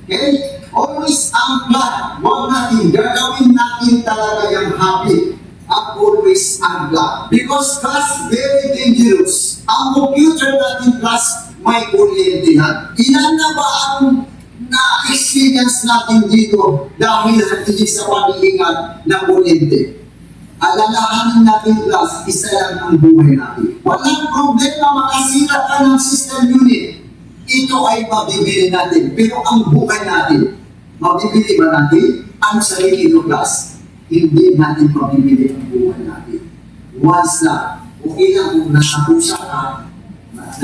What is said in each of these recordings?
Okay? Always unplug. Huwag natin, gagawin natin talaga yung habit. At always unplug. Because class, very dangerous. Ang computer natin class, may kuryente yan. Ilan na ba ang na-experience natin dito dahil hindi sa pag-iingat ng kuryente? Alalahanin natin class, isa lang ang buhay natin. Walang problema makasira ka ng system unit. Ito ay mabibili natin. Pero ang buhay natin, mabibili ba natin? Ang sarili ng class, hindi natin mabibili ang buhay natin. Once na, okay lang kung nasapusa ka,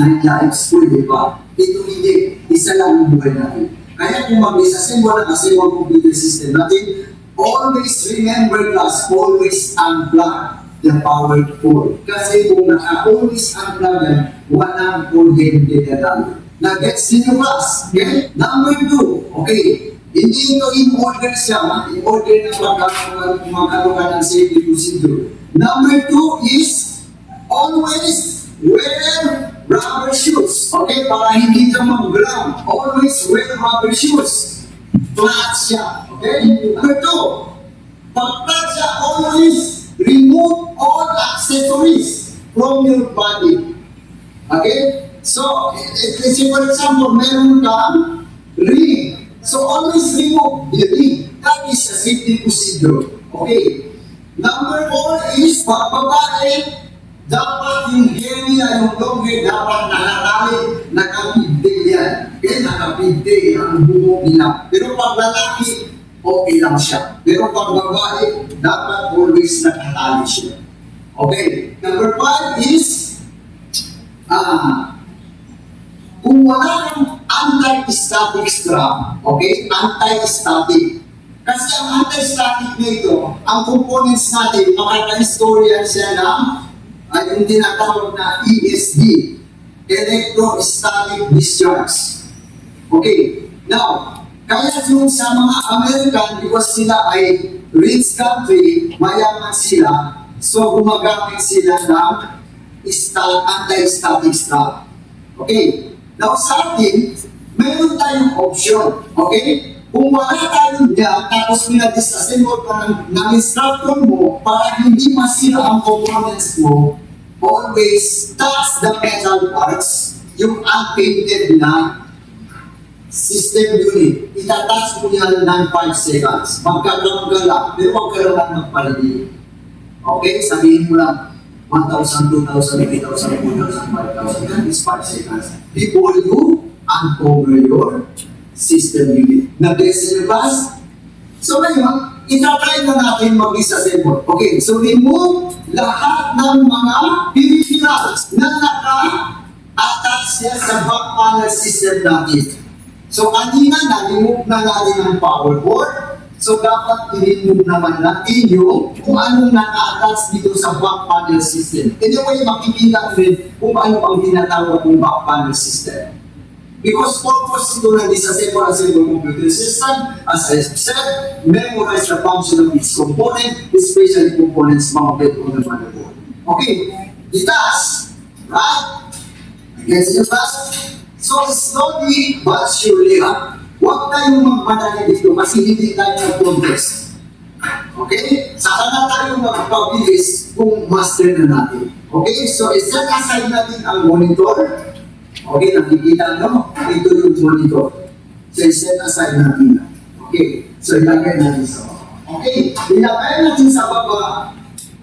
lives po, di ba? Ito hindi, isa lang ang buhay natin. Kaya kung mag-disassemble na kasi ang computer system natin, always remember class, always unplug the power cord. Kasi kung naka-always unplug yan, walang kuryente na dami. Na-gets niyo class? Okay? Number 2, okay. Hindi ito in order siya, in order na magkaroon ng safety procedure. Number 2 is always wear rubber shoes. Okay, para hindi ka mag-ground. Always wear rubber shoes. Flat siya. Okay? Number 2, pag-flat siya, always remove all accessories from your body. Okay? So, for example, meron kang ring. So, always remove the ring. That is a safety procedure. Okay? Number 4 is, pagbabae, dapat yung hair niya, yung long hair, dapat nakatali, nakapigday yan. Okay, nakapigday ang buhok niya. Pero pag lalaki, okay lang siya. Pero pag babae, dapat always nakatali siya. Okay, number 5 is, kung wala kang anti-static strap, okay, anti-static. Kasi ang anti-static nito, ang components natin, makaka-istorya siya ng ay yung tinatawag na ESD, electrostatic discharge. Okay, now, kaya yung sa mga American, because sila ay rich country, mayaman sila, so gumagamit sila ng anti-static strap. Okay, now sa atin, mayroon tayong option. Okay, kung wala tayo dyan, tapos pinag-disassemble ka ng instructor mo para hindi masira ang components mo, always touch the metal parts, yung unpainted na system unit. Itatouch mo yan ng 5 seconds. Magkakaroon ka lang, pero huwag ka lang magpalagi. Okay? Sabihin mo lang, 1,000, 2,000, 3,000, 4,000, 5,000. That is 5 seconds. Before you uncover your system unit. Nag-guess nyo ba? So ngayon, itatry na natin mag-disassemble. Okay, so remove lahat ng mga peripherals na naka-attach siya sa back panel system natin. So kanina na-remove na natin ang power cord. So dapat i-remove naman natin yung kung anong naka-attach dito sa back panel system. Anyway, makikita rin kung ano ang tinatawag ng back panel system. Because purpose ito ng disassemble and assemble computer system, as I said, memorize the function of its component, especially components mounted on the motherboard. Okay, detach, right? Against the back. So slowly but surely, huwag tayong magmadali dito kasi hindi tayo nag-progress. Okay? Saka na tayo magpabilis kung master na natin. Okay? So iset aside natin ang monitor. Okay, nakikita nyo? Ito yung monitor. So, set aside natin na. Okay, so ilagay natin sa baba. Okay, ilagay natin sa baba.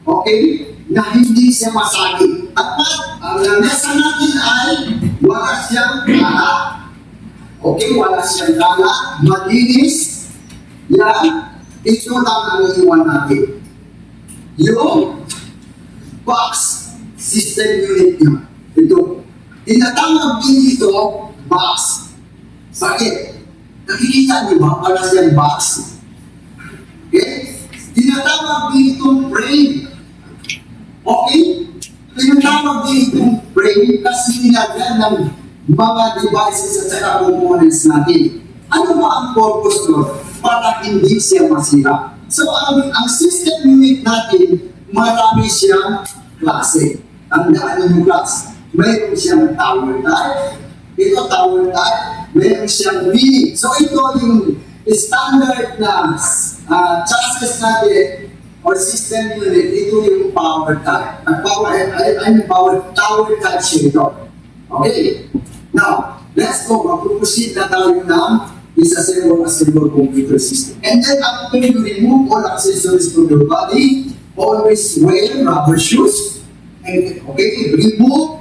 Okay, na hindi siya masakit. At ang lamesa natin ay wala siyang kalat. Okay, wala siyang kalat. Malinis. Yan. Ito lang ang iwan natin. Yung box system unit niya. Ito. Tinatawag din ito, box. Bakit? Nakikita niyo ba? Para siyang box. Okay? Tinatawag din itong frame. Okay? Tinatawag din itong frame kasi nilagyan ng mga devices at saka components natin. Ano ba ang purpose doon? Para hindi siya masira. So, ang system unit natin, marami siyang klase. Ang daan ng class. Mayroon siyang tower type. Ito tower type. meron siyang meaning. So ito yung standard na chassis natin or system unit, ito yung power type. Ang power tower type siya ito. Okay? Now, let's go. Mag-proceed na tayo ng disassemble computer system. And then after you remove all accessories from your body, always wear rubber shoes. And, okay, remove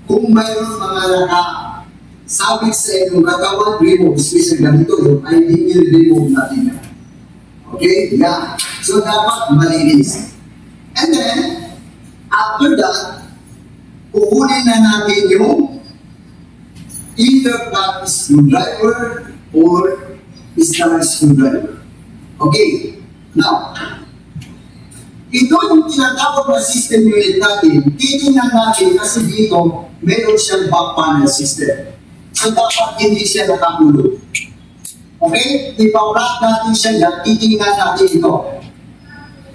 kung mayroon mga nakasabit sa inyong katawan, remove. Especially ganito yung ID, i-remove natin yan. Okay, yeah. So dapat malinis. And then, after that, kukunin na natin yung either flat screwdriver or star screwdriver. Okay, now, ito yung tinatawag na system unit natin. Titingnan natin kasi dito, meron siyang back panel system. So dapat hindi siya nakakulog. Okay? Ipa-wrap natin siya yan, titingnan natin ito.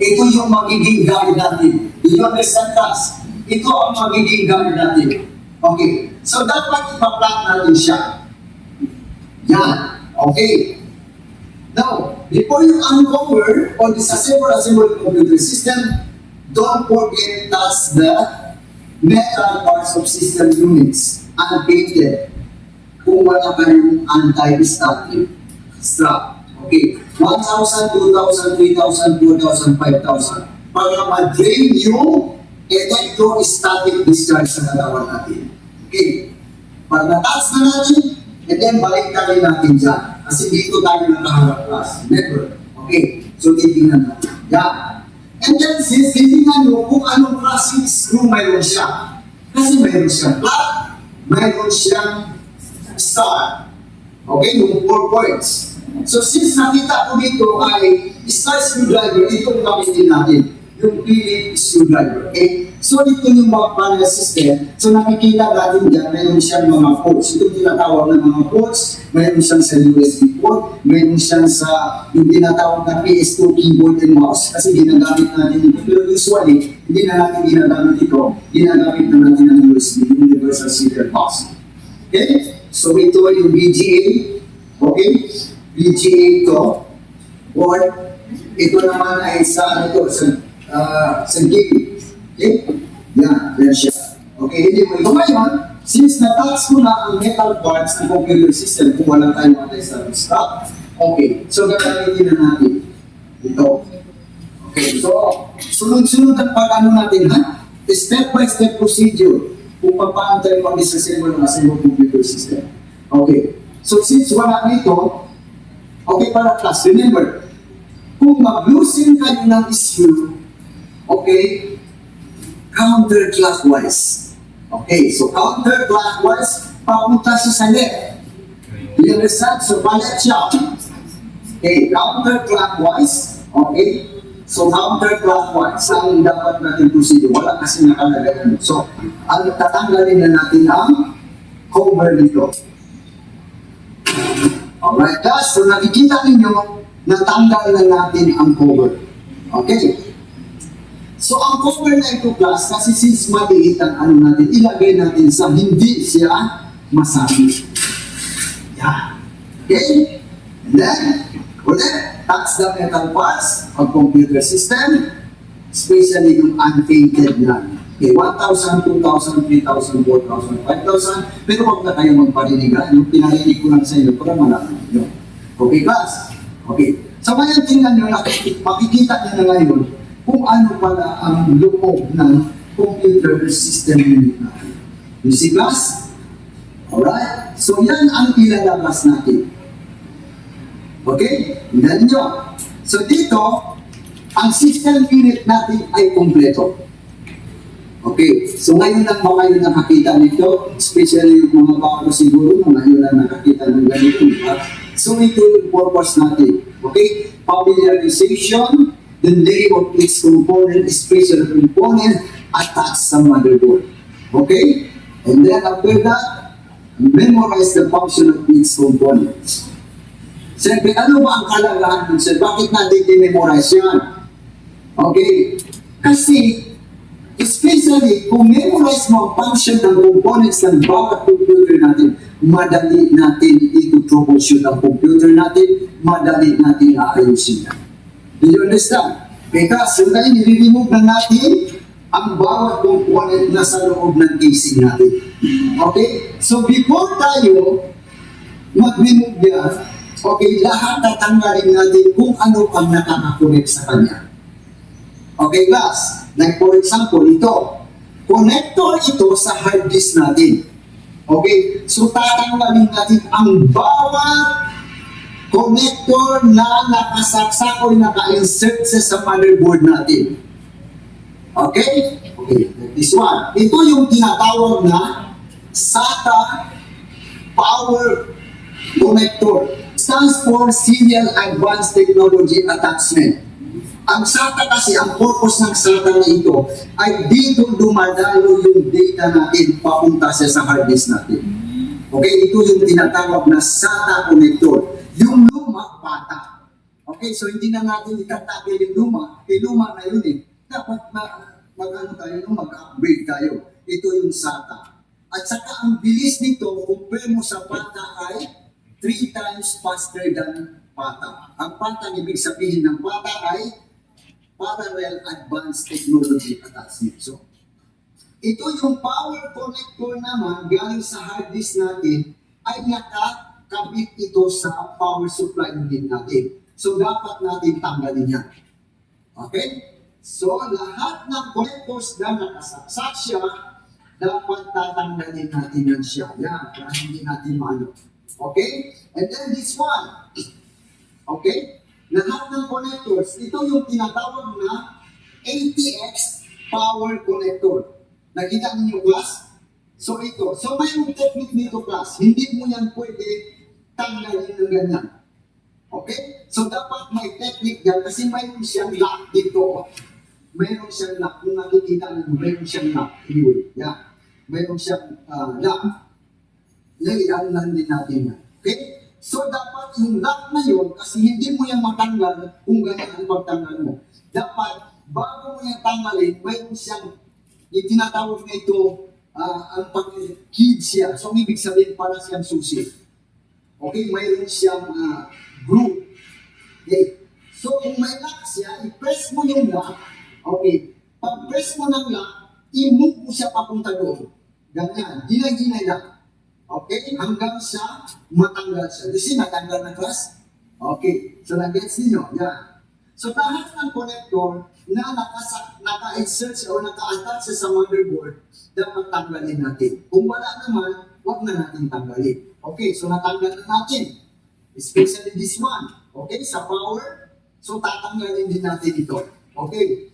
Ito yung magiging guide natin. Do you understand, class? Ito ang magiging guide natin. Okay. So dapat ipa-wrap natin siya. Yan. Okay. Now, before you uncover or disassemble computer system, don't forget that's the metal parts of system units, unpainted. Kung wala kayong anti-static strap. Okay. 1,000, 2,000, 3,000, 4,000, 5,000. Para ma-drain yung electrostatic discharge sa katawan natin. Okay. Pag na-touch na natin, and then balik tayo natin dyan. Kasi dito tayo nakaharap class. Network. Okay. So, titingnan natin. Yeah. And then, since titingnan nyo kung anong klaseng screw mayroon siya. Kasi mayroon siyang flat, mayroon siyang star. Okay? Yung 4 points. So, since nakita ko dito ay star screwdriver, itong gamitin natin. Yung Phillips screwdriver. Okay? So, dito yung back panel system. So, nakikita natin dyan, mayroon siyang mga ports. Ito tinatawag ng mga ports. Mayroon siyang sa USB port. Mayroon siyang sa yung tinatawag na PS2 keyboard and mouse. Kasi ginagamit natin ito. Pero usually, hindi na natin ginagamit ito. Ginagamit na natin ang USB, Universal Serial Box. Okay? So, ito yung VGA. Okay? VGA ito. Or, ito naman ay sa, sa gig. Okay? Yan, yan siya. Okay, anyway, so ngayon, since na-touch ko na ang metal parts ng computer system kung wala tayong anti-static strap, okay, so gagamitin na natin ito. Okay, so sunod-sunod at pag-ano natin, ha? Step-by-step procedure kung paano tayo mag-disassemble ng assemble computer system. Okay, so since wala nito, okay para class, remember, kung mag-loosen kayo ng screw, okay, counterclockwise. Okay, so counterclockwise, papunta siya sa left. Do you understand? So, balik siya. Okay, counterclockwise. Okay, so counterclockwise ang dapat natin procedure. Wala kasi nakalagay. So, ang tatanggalin na natin ang cover nito. Alright, guys. So, nakikita ninyo, natanggal na natin ang cover. Okay. So, ang cover na ito, class, kasi since maliit ang ano natin, ilagay natin sa hindi siya masabi. Yeah. Okay? And then, ulit, touch the metal parts of computer system, especially yung unpainted na. Okay, 1,000, 2,000, 3,000, 4,000, 5,000, pero huwag na kayo magparinigan. Yung pinarinig ko lang sa inyo para malaman nyo. Okay, class? Okay. So, ngayon, tingnan nyo, makikita nyo na ngayon, kung ano pala ang loob ng computer system unit natin. You see, class? Alright? So, yan ang ilalabas natin. Okay? Tingnan nyo. So, dito, ang system unit natin ay kompleto. Okay? So, ngayon lang ba kayo nakakita nito? Especially yung mga bago siguro, ngayon lang nakakita ng ganito. So, ito yung purpose natin. Okay? Familiarization, the name of each component, special component, attached sa motherboard. Okay? And then after that, memorize the function of each component. Siyempre, ano ba ang kalagahan nun, sir? Bakit natin i-memorize yan? Okay? Kasi, especially, kung memorize mo ang function ng components ng bawat computer natin, madali natin ito-troubleshoot ang computer natin, madali natin aayusin yan. Do you understand? Because so tayo nire-remove na natin ang bawat component na sa loob ng casing natin. Okay? So before tayo mag-remove yan, okay, lahat tatanggalin natin kung ano ang nakaka-connect sa kanya. Okay, class? Like for example, ito. Connector ito sa hard disk natin. Okay? So tatanggalin natin ang bawat connector na nakasaksak o naka-insert sa motherboard natin. Okay? Okay, this one. Ito yung tinatawag na SATA power connector. Stands for Serial Advanced Technology Attachment. Ang SATA kasi, ang purpose ng SATA na ito ay dito dumadalo yung data natin papunta sa hard disk natin. Okay, ito yung tinatawag na SATA connector. Yung luma, bata. Okay, so hindi na natin itatabi yung luma. Luma na yun eh. Dapat mag-upgrade tayo. Ito yung SATA. At saka ang bilis nito, compare mo sa bata ay 3 times faster than PATA. Ang PATA, ibig sabihin ng PATA ay Parallel Advanced Technology Attachment. So, ito yung power connector naman galing sa hard disk natin ay nakakabit ito sa power supply unit natin. So, dapat natin tanggalin yan. Okay? So, lahat ng connectors na nakasaksak siya, dapat tatanggalin natin yan siya. Yan, para hindi natin maano. Okay? And then this one. Okay? Lahat ng connectors, ito yung tinatawag na ATX power connector. Nakita niyo class? So ito. So mayroong technique nito class. Hindi mo yan pwede tanggalin ng ganyan. Okay? So dapat may technique yan kasi mayroon siyang lock dito. Mayroon siyang lock. Kung nakikita niyo, mayroon siyang lock. Anyway, yeah. Mayroon siyang lock. Ilan din natin yan. Okay? So, dapat yung lock na yun, kasi hindi mo yan matanggal kung ganyan ang pagtanggal mo. Dapat, bago mo yan tanggalin, mayroon siyang, yung tinatawag na ito, ang pag-kid siya. So, ang ibig sabihin, para siyang susi. Okay? Mayroon siyang glue. Okay? So, kung may lock siya, i-press mo yung lock. Okay? Pag-press mo ng lock, i-move mo siya papunta doon. Ganyan. Ginay-ginay lang. Okay? Hanggang sa matanggal siya. You see, natanggal na class? Okay. So, nag-gets ninyo? Yan. So, lahat ng connector na naka-insert siya o naka-attach sa motherboard, dapat tanggalin natin. Kung wala naman, huwag na natin tanggalin. Okay. So, natanggal na natin. Especially this one. Okay? Sa power. So, tatanggalin din natin ito. Okay?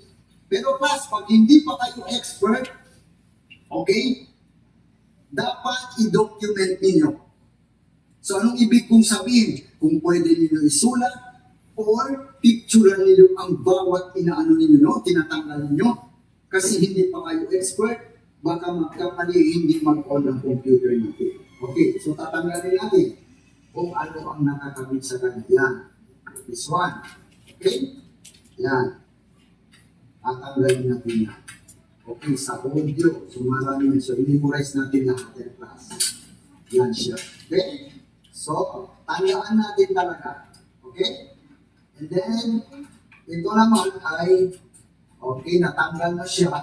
Pero class, pag hindi pa kayo expert, okay, dapat i-document ninyo. So, anong ibig kong sabihin? Kung pwede ninyo isulat or picturean ninyo ang bawat inaano ninyo, no? Tinatanggal ninyo. Kasi hindi pa kayo expert, baka magkamali hindi mag-on ang computer natin. Okay, so tatanggalin natin kung ano ang nakakabit sa kanya. Yan. This one. Okay? Yan. Tatanggalin natin yan. Okay, sa audio. So, marami na. So, i-memorize natin lahat ng class. Yan siya. Okay? So, tandaan natin talaga. Okay? And then, ito naman ay, okay, natanggal na siya.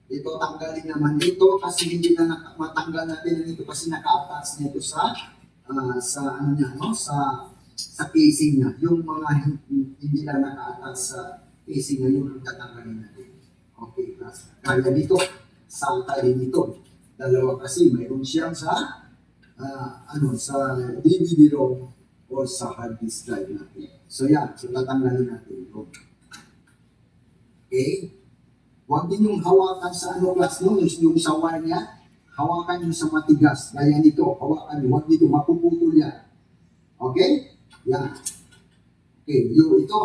Ito, tanggalin naman dito kasi hindi na matanggal natin dito kasi naka-attach nito sa ano niya, no? Sa casing niya. Yung mga hindi na naka-attach sa casing niya, yung tatanggalin natin. Okay, class. Kaya dito, salta din ito. Dalawa kasi, mayroon siyang sa sa DVD ROM o sa hard disk drive natin. So yan, so tatanggalin natin ito. Okay? Huwag din yung hawakan sa class no, yung sa wire niya, hawakan yung sa matigas. Gaya nito, hawakan yung, huwag dito, mapuputol yan. Okay? Yan. Okay, ito,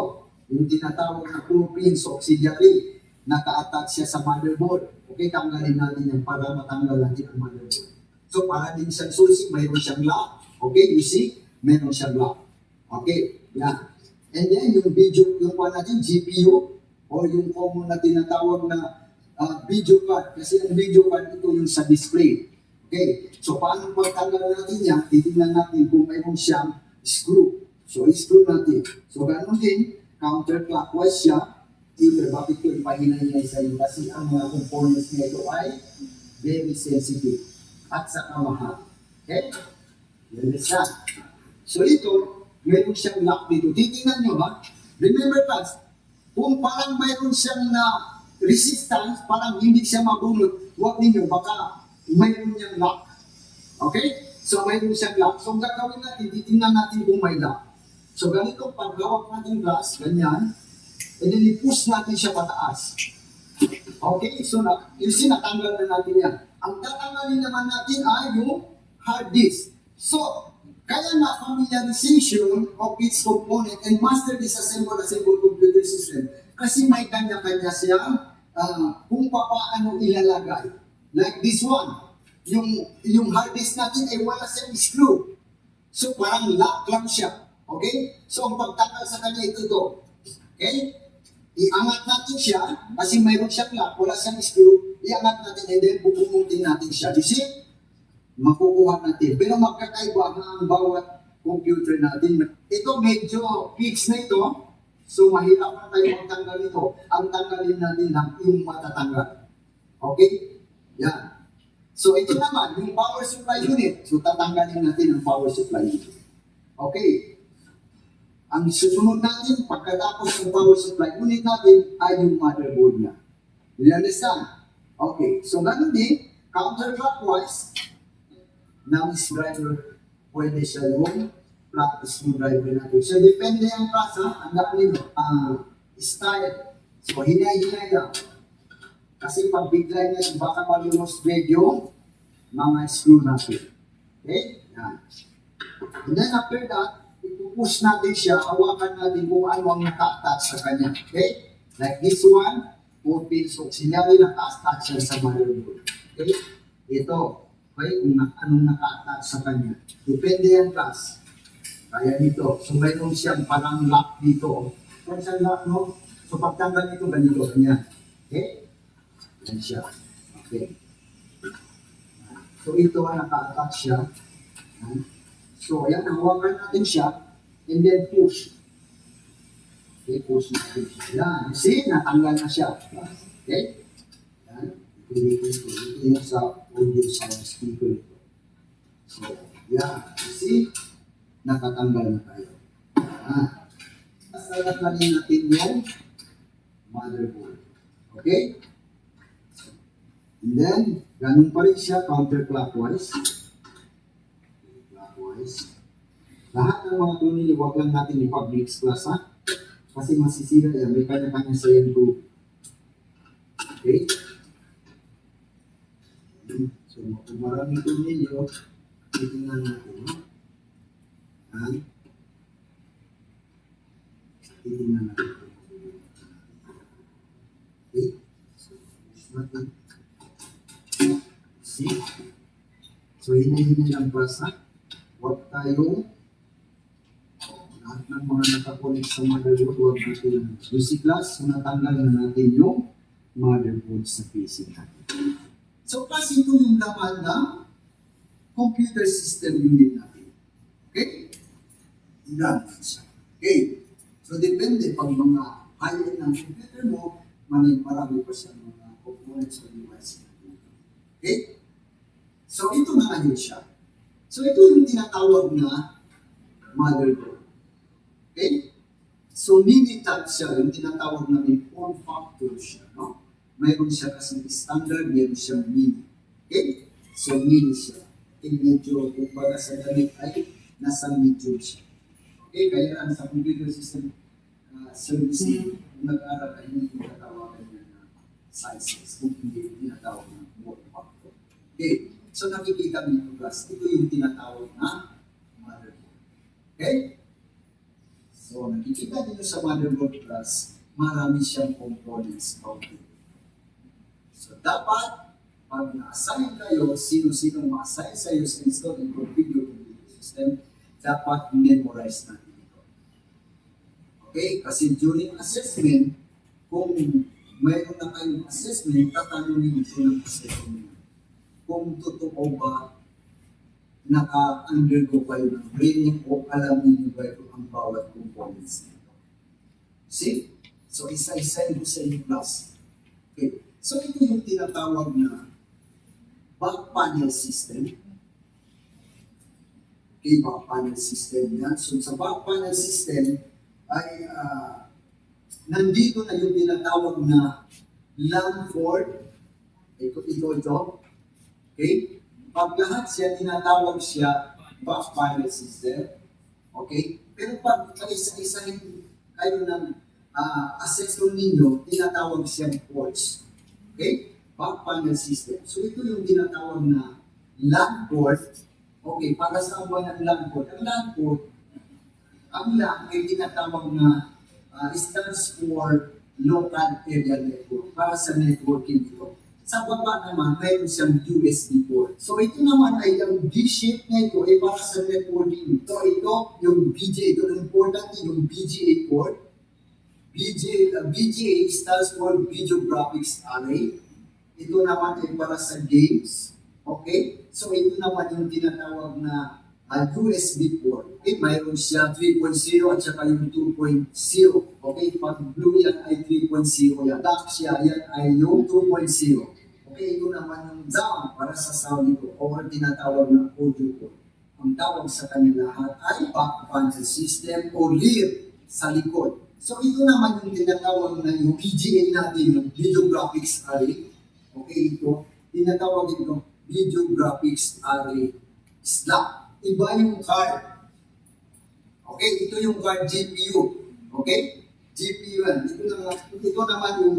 yung tinatawag na 2 pins auxiliary. Naka-attach siya sa motherboard. Okay, tanggalin natin yan para matanggal natin ang motherboard. So, para din siyang susi, mayroon siyang lock. Okay, you see? Mayroon siyang lock. Okay, yan. And then, yung video, yung natin, GPU, o yung common na tinatawag na video card. Kasi ang video card, ito yung sa display. Okay, so paano pagtanggal natin yan? Titingnan natin kung mayroon siyang screw. So, screw natin. So, ganun din, counterclockwise siya. Either, bakit ko ipahinay-hinay sa iyo? Kasi ang mga components nito ay very sensitive at saka mahal. Okay? Yan siya. So, ito, mayroon siyang lock dito. Titingnan nyo ba? Remember, guys, kung parang mayroon siyang na resistance, parang hindi siya mabunot, huwag ninyo, baka mayroon niyang lock. Okay? So, mayroon siyang lock. So, ang gagawin natin, titingnan natin kung may lock. So, ganito, pag hawak natin glass, ganyan, and then i-push natin siya pataas. Okay? So, you see, natanggal na natin yan. Ang tatanggalin naman natin ay yung hard disk. So, kaya na familiarization of its component and master disassemble computer system kasi may kanya-kanya siyang kung paano ilalagay. Like this one, yung hard disk natin ay wala siyang screw. So parang lock lang siya. Okay? So ang pagtanggal sa kanya ito to. Okay? Iangat natin siya kasi mayroon siyang lock, wala siyang screw. Iangat natin and then bubungutin natin siya. You see? Makukuha natin. Pero magkakaiba ang bawat computer natin. Ito medyo fix na ito. So mahirap na tayo magtanggal ito. Ang tanggalin natin lang yung matatanggal. Okay? Yan. So ito naman, yung power supply unit. So tatanggalin natin ang power supply unit. Okay? Ang susunod natin, pagkatapos ng power supply unit natin, ay yung motherboard niya. You understand? Okay. So ganun din, counterclockwise, ng screwdriver, pwede siya yung flat screwdriver natin. So, depende ang klasa, ang dami style. So, hinay-hinay lang. Kasi pag bigla niya, baka malumos yung mga screw natin. Okay? Yan. And then after that, ipupush natin siya, hawakan natin kung ano ang naka-attach sa kanya. Okay? Like this one, 4 pins auxiliary, naka-attach siya sa motherboard. Okay? Ito. Okay, kung anong naka-attach sa kanya. Depende yan, class. Kaya dito. So, mayroon siyang parang lock dito. Kung siyang lock, no? So, pagtanggal nito, ganito, ganyan. Okay? Yan siya. Okay. So, ito ang naka-attach siya. So, ayan, hawakan natin siya. And then, push. Okay, push natin siya. Yan. See, natanggal na siya. Okay? Yan. Ito yung sa audio sound speaker ito. So, yeah. See? Nakatanggal na tayo. Sasalat na rin natin yung motherboard. Okay? And then, ganun pa rin siya, counterclockwise. Clockwise. Lahat ng mga tunili, huwag lang natin ipag-mix class, ha? Kasi masisira yan. May kanya-kanya sa yan group. Okay? So, kung maraming tunilyo, titingnan natin, no? Titingnan natin. Okay? So, push natin. See? So, hinay-hinay lang basa. Huwag tayo, lahat ng mga nakakunik sa motherboard, huwag natin. Basic class, natanggal na natin yung motherboard sa PC natin. So, kasi ito yung laman ng computer system unit natin. Okay? Ilan siya. Okay? So, depende pag mga high-end ng computer mo, marami pa siya mga components o device natin. Okay? So, ito na ngayon siya. So, ito yung tinatawag na motherboard. Okay? So, mini-tab siya, yung tinatawag namin form factor siya. No? Mayroon siya kasing standard, mayroon siyang mini. Okay? So, mini siya. Okay, medyo, kumbaga sa damit ay nasa medium siya. Okay, kaya lang sa computer system servicing, kung nag-aaral ay hindi tinatawagan niya na sizes, kung hindi tinatawag na form factor. Okay, so nakikita niyo class, ito yung tinatawag na motherboard. Okay? So, nakikita niyo sa motherboard class, marami siyang components. Okay. So, dapat, pag na-assign kayo, sino-sino ma-assign sa iyo sa install and configure computer system, dapat memorize natin ito. Okay? Kasi during assessment, kung mayroon na kayong assessment, tatanungin ito ng assessment. kung totoo ba naka-undergo kayo ng training o alam niyo ba ito ang bawat components nito. See? So, isa-isa ito sa inyo class. Okay. So, ito yung tinatawag na back panel system. Okay, back panel system yan. So, sa back panel system ay nandito na yung tinatawag na Langford. Ito. Okay? Pag lahat siya, tinatawag siya back panel system. Okay? Pero pag isa-isahin kayo ng assessor ninyo, tinatawag siya ports. Okay? Back panel system. So ito yung tinatawag na LAN port. Okay, para sa ba ng LAN port? Ang LAN port, ang LAN ay tinatawag na stands for local area network para sa networking ito. Sa baba naman, mayroon siyang USB port. So ito naman ay yung D-shape na ito ay para sa networking. So ito, yung BGA, ito ang important yung BGA port. BGA stands for Video Graphics Array. Ito naman ay para sa games. Okay? So ito naman yung tinatawag na USB port. Okay? Mayroon siya 3.0 at saka yung 2.0. Okay? Pag blue yan ay 3.0 yan. Black siya, yan ay yung 2.0. Okay, ito naman yung down para sa sound ito o tinatawag na audio port. Ang tawag sa kanila lahat ay back panel system o rear sa likod. So ito naman yung tinatawag na yung VGA natin, yung Video Graphics Array. Okay, ito, tinatawag ito Video Graphics Array slot. Iba yung card. Okay, ito yung card GPU. Okay, GPU yan. Ito naman yung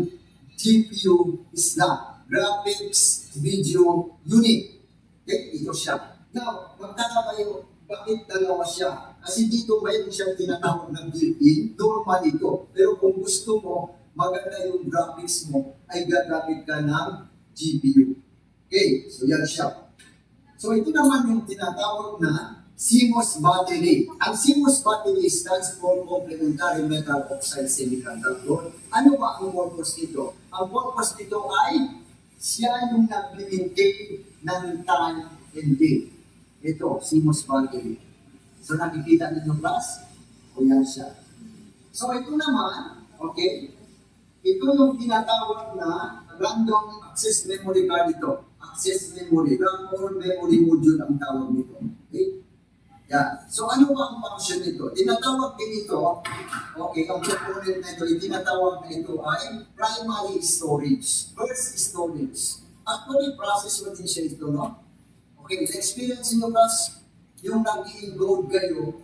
GPU slot. Graphics Video Unit. Okay, ito siya. Now, magtaka kayo, bakit dalawa siya? Kasi dito mayroon siyang tinatawag ng built-in, normal ito. Pero kung gusto mo, maganda yung graphics mo, ay gagamit ka ng GPU. Okay, so yan siya. So ito naman yung tinatawag na CMOS battery. Ang CMOS battery stands for Complementary Metal Oxide Semiconductor. Ano ba ang purpose nito? Ang purpose nito ay siya yung nag-maintain ng time and day. Ito, CMOS battery. So nakikita ninyo class? O yan siya. So ito naman, okay, ito yung tinatawag na random access memory card ito. Access memory, RAM or memory module ang tawag nito. Okay? Yeah. So ano ba ang function nito? Tinatawag din ito, okay, ang component na ito, tinatawag na ito ay primary storage, first storage. Actually, process mo din siya ito, no? Okay, experience nyo class, yung nag-i-encode kayo,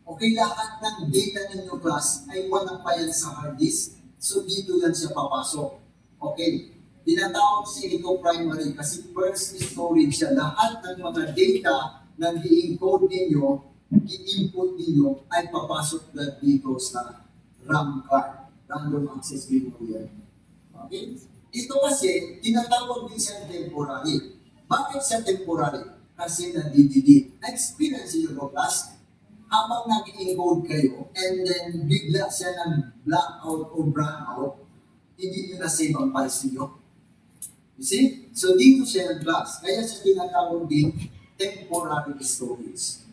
okay, lahat ng data ninyo class ay walang pa yan sa hard disk, so dito yan siya papasok. Okay, tinatawag siya ito primary kasi first storage siya. Lahat ng mga data na i-encode ninyo, i-input ninyo, ay papasok na dito sa RAM card, random access memory yan. Okay? Ito kasi, tinatawag din siya temporary. Bakit siya temporary? Kasi nandididid. Experience nyo ba class? Habang nag-encode kayo, and then bigla siya ng blackout o brownout, hindi nyo na-save ang files nyo. You see? So dito siya nag-blast. Kaya siya tinatawag din temporary storage.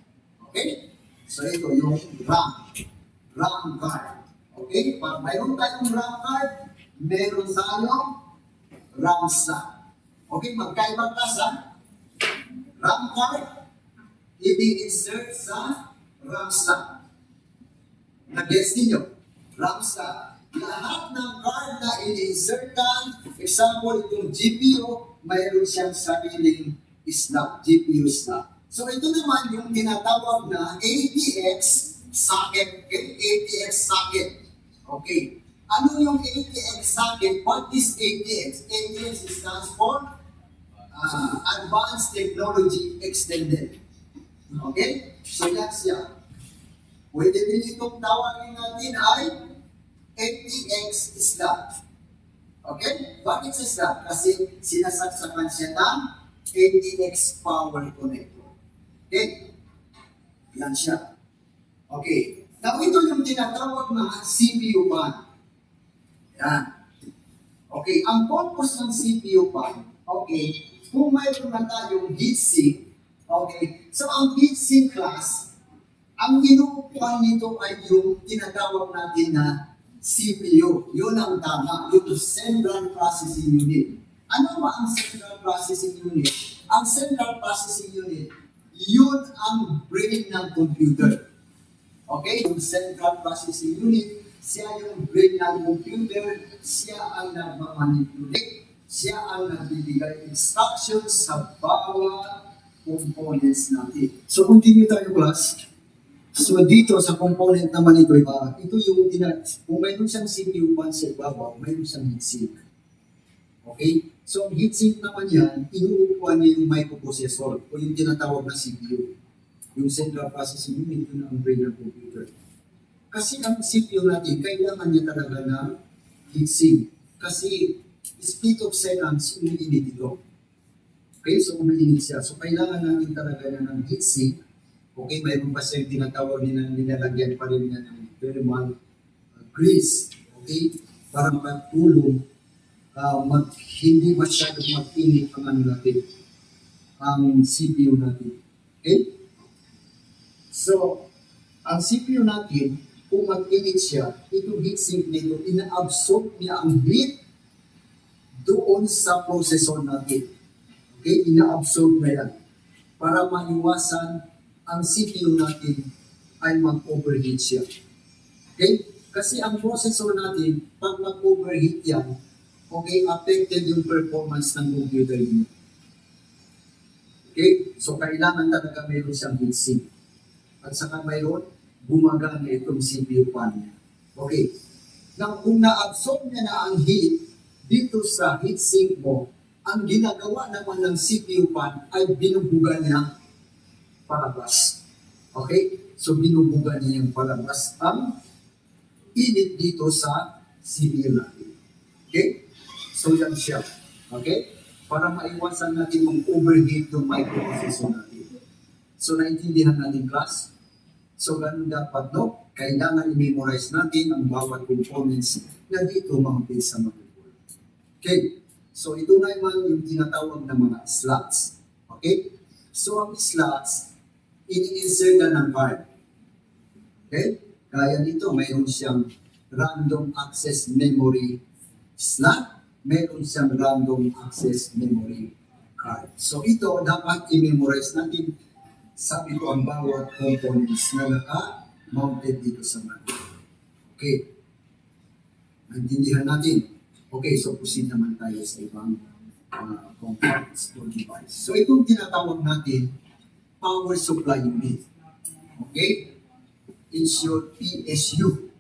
Okay? So ito yung RAM card. Okay? Pag mayroon tayong RAM card, meron tayong RAM slot. Okay? Magkaiba klasa. RAM card, i-insert sa RAM slot. Nag-guess ninyo? RAM slot. Lahat ng card na i-insertan, example, itong GPU, mayroon siyang sariling slot, GPU slot. So ito naman yung tinatawag na ATX socket. Okay? ATX socket. Okay. Ano yung ATX socket? What is ATX? ATX stands for Advanced Technology Extended. Okay? So yan siya. Pwede din itong tawagin natin ay ATX slot. Okay? Bakit sa slot? Kasi sinasaksakan siya ng ATX power connector. Okay? Yan siya. Okay. Now, ito yung tinatawag na CPU pan. Yan. Okay. Ang purpose ng CPU pan, okay, kung mayroon na tayong heatsink, okay, so ang heatsink class, ang inuupuan nito ay yung tinatawag natin na CPU. Yun ang tama, yung Central Processing Unit. Ano ba ang Central Processing Unit? Ang Central Processing Unit, yun ang brain ng computer. Okay? Yung Central Processing Unit, siya yung brain ng computer, siya ang nagmamanipulate, siya ang nagbibigay instructions sa bawat components natin. So, continue tayo, class. So, dito sa component naman ito, ito yung, kung mayroon siyang CPU pan sa ibabaw, mayroon siyang heatsink. Okay? So, ang heatsink naman yan, inuupuan niya yung microprocessor o yung tinatawag na CPU. Yung Central Processing Unit, yun ang brain ng computer. Kasi ang CPU natin, kailangan niya talaga ng heatsink. Kasi split of seconds, umiinit ito. Okay, so umiinit siya. So kailangan natin talaga na ng heatsink. Okay, mayroon pa siyang tinatawag nilalagyan pa rin niya ng thermal grease. Okay, para makatulong hindi masyadong mag-init ang ano natin, ang CPU natin. Okay? So, ang CPU natin, kung mag-init siya, itong heatsink nito, ina-absorb niya ang heat doon sa processor natin. Okay? Ina-absorb na yan. Para maiwasan ang CPU natin ay mag-overheat siya. Okay? Kasi ang processor natin, pag mag-overheat yan, okay, affected yung performance ng computer niyo. Okay? So, kailangan talaga mayroon siyang heatsink. At saka mayroon, gumagana itong CPU fan niya. Okay. Nang kung na-absorb niya na ang heat dito sa heatsink mo, ang ginagawa naman ng CPU fan ay binubuga niya palabas. Okay? So, binubuga niya yung palabas ang init dito sa CPU natin. Okay? So, yan siya. Okay? Para maiwasan natin yung overheat ng microprocessor natin. So, naintindihan natin, class? So, ganun dapat, no? Kailangan i-memorize natin ang bawat components na dito mounted sa motherboard. Okay? So, ito na yung tinatawag na mga slots. Okay? So, ang slots, ini-insert na ng card. Okay? Kaya dito, mayroon siyang random access memory slot, mayroon siyang random access memory card. So, ito, dapat i-memorize natin. Sabi ko ang bawat components na naka-mounted dito sa motherboard. Okay. Naintindihan natin. Okay, so proceed naman tayo sa ibang components or device. So itong tinatawag natin, power supply unit. Okay? It's your PSU.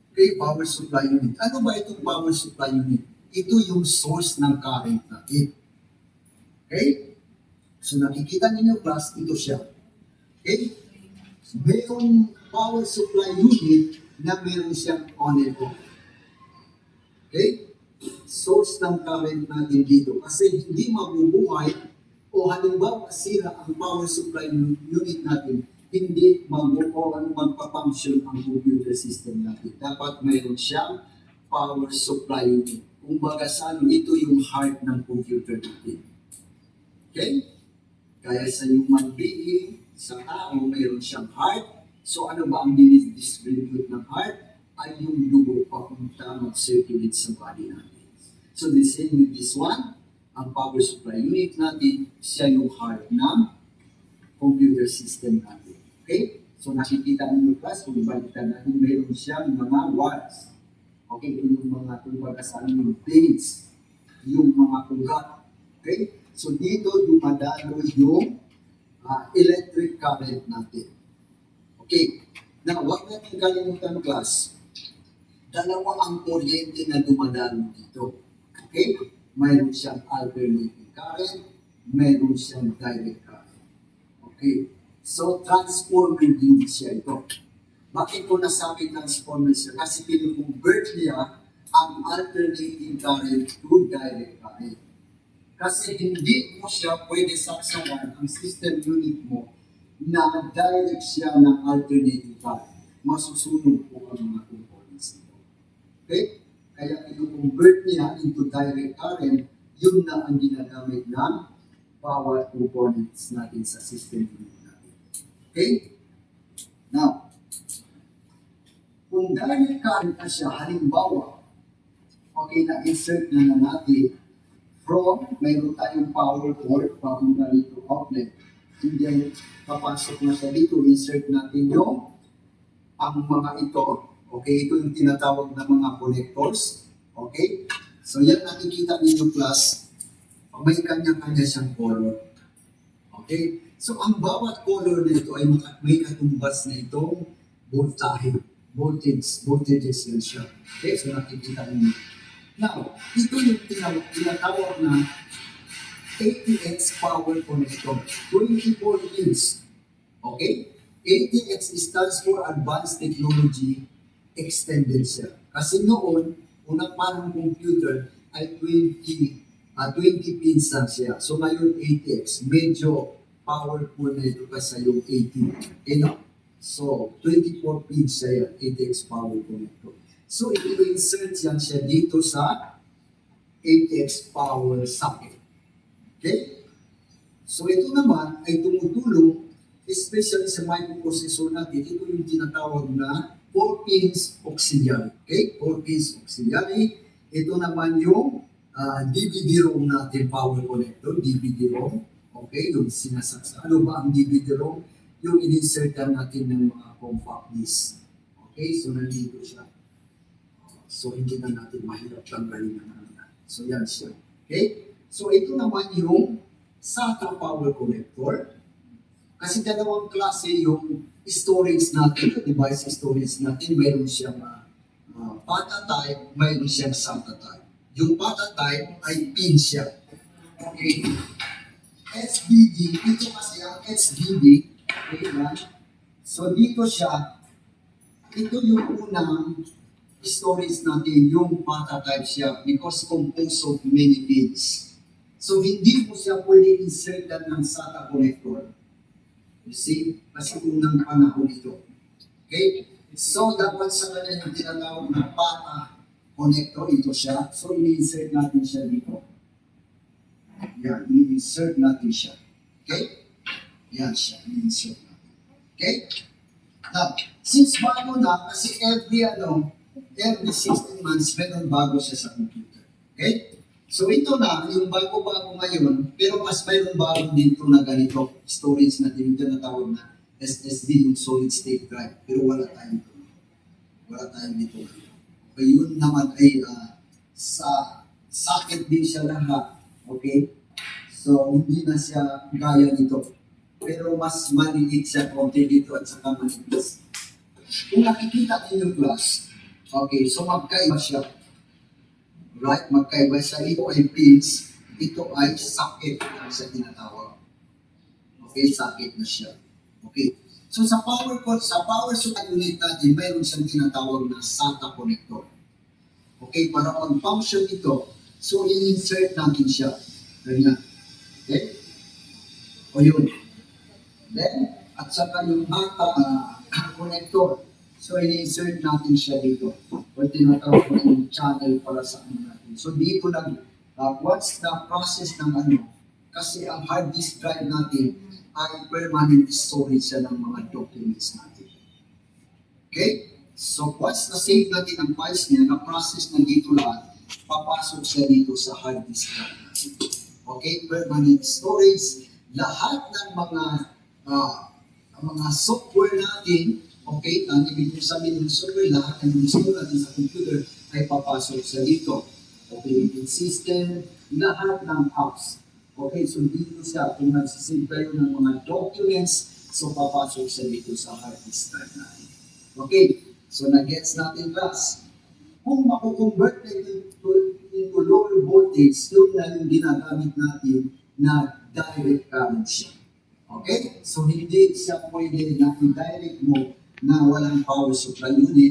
Okay, power supply unit. Ano ba itong power supply unit? Ito yung source ng current natin. Okay? So nakikita ninyo, class, ito siya. Okay? So, mayroong power supply unit na meron siyang on and off. Okay? Source ng current natin dito. Kasi hindi mabubuhay o halimbawa sira ang power supply unit natin, hindi magpa-function ang computer system natin. Dapat mayroon siyang power supply unit. Kung baga saan, ito yung heart ng computer natin. Okay? Kaya sa human being, sa tao, mayroon siyang heart. So ano ba ang distribute ng heart? Ay yung dugo papunta mag-circulate sa body natin. So the same with this one, ang power supply unit natin, siya yung heart ng computer system natin. Okay? So nakikita ninyo, class, kung baliktad natin, mayroon siyang mga watts. Okay? Yung mga kumbaga sa yung dates, yung mga ugat. Okay? So dito dumadalo yung electric current natin. Okay. Now, huwag natin kalimutan, class. Dalawa ang kuryente na dumadalo dito. Okay? Mayroon siyang alternating current, mayroon siyang direct current. Okay. So, transformer din siya ito. Bakit ko nasabi transformer siya? Kasi pinukonvert niya ang alternating current to direct current. Kasi hindi mo siya pwede saksakan ang system unit mo na direct siya ng alternating current. Masusunog po ang mga components nito. Okay? Kaya i-convert niya into direct current yun na ang ginagamit ng power components natin sa system unit natin. Okay? Now, kung direct current na siya, halimbawa, okay, na-insert na natin from, mayroon tayong power port, papunta rito, outlet, and then, papasok na siya dito, insert natin yung ang mga ito. Okay, ito yung tinatawag na mga connectors. Okay? So yan nakikita ninyo class, may kanya-kanya siyang color. Okay? So ang bawat color nito ay may katumbas na itong voltages yan siya. Okay? So nakikita ninyo. Now, ito yung tinatawag na ATX power connector. 24 pins. Okay? ATX stands for Advanced Technology Extended Cell. Kasi noon, unang parang computer ay 20 pins lang siya. So ngayon ATX, medyo powerful na ito kasi yung 18. Okay, no? So 24 pins siya yan, ATX power connector. So i-insert yan siya dito sa ATX power socket. Okay? So ito naman ay tumutulong, especially sa microprocessor natin, ito yung tinatawag na 4 pins auxiliary. Okay? 4 pins auxiliary. Ito naman yung DVD-ROM natin, power connector, DVD-ROM. Okay? Yung sinasaksa. Ano ba ang DVD-ROM? Yung in-insertan natin ng mga compact disc. Okay? So nandito siya. So hindi na natin mahirap tanggalin na naman. So yan siya. Okay? So ito naman yung SATA power connector. Kasi dalawang klase yung storage natin, yung device storage natin. Mayroon siyang PATA type, mayroon siyang SATA type. Yung PATA type ay pin siya. Okay. SDD, ito kasi ang SDD. Okay ba? So dito siya, ito yung unang storage natin, yung PATA type siya because composed of many pins. So hindi mo siya pwede insertan ng SATA connector. You see? Kasi unang panahon ito. Okay? So, dapat sa kanya yung tinatawag na PATA connector, ito siya. So, ini-insert natin siya dito. Yan, ini-insert natin siya. Okay? Yan siya, ini-insert natin. Okay? Now, since bago na, kasi every 16 months, meron bago siya sa computer. Okay? So ito na, yung bago-bago ngayon, pero mas mayroon bago dito na ganito, storage natin, yung tinatawag na SSD, yung solid state drive, pero wala tayong dito. Wala tayong dito. Okay, yun naman ay sa socket din siya lahat. Okay? So hindi na siya gaya nito. Pero mas maliit siya konti dito at saka manipis. Kung nakikita niyo yung class, okay, so magkaiba siya. Right? Magkaiba siya. Ito ay pins. Ito ay socket ang siya tinatawag. Okay? Socket na siya. Okay? So sa power supply unit natin, mayroon siyang tinatawag na SATA connector. Okay? Para mag-function ito, so i-insert natin siya. Ganyan. Okay? O yun. Then, at saka yung SATA connector. So, i-insert natin siya dito. O tinatawag na yung channel para sa ano natin. So, dito lang, what's the process ng ano? Kasi ang hard disk drive natin ay permanent storage siya ng mga documents natin. Okay? So, once na-save natin ang files niya, na-process na dito lahat, papasok siya dito sa hard disk drive natin. Okay? Permanent storage. Lahat ng mga software natin, okay, ang ibig sabihin ng software, lahat ng gusto natin sa computer ay papasok sa dito. Operating system, lahat ng apps. Okay, so dito siya, kung nagsisave kayo ng mga documents, so papasok siya dito sa hard disk drive natin. Okay, so na-gets natin class. Kung makukonvert na into lower voltage, yun na yung ginagamit natin na direct current siya. Okay, so hindi siya pwede na i-direct mo na walang power supply unit.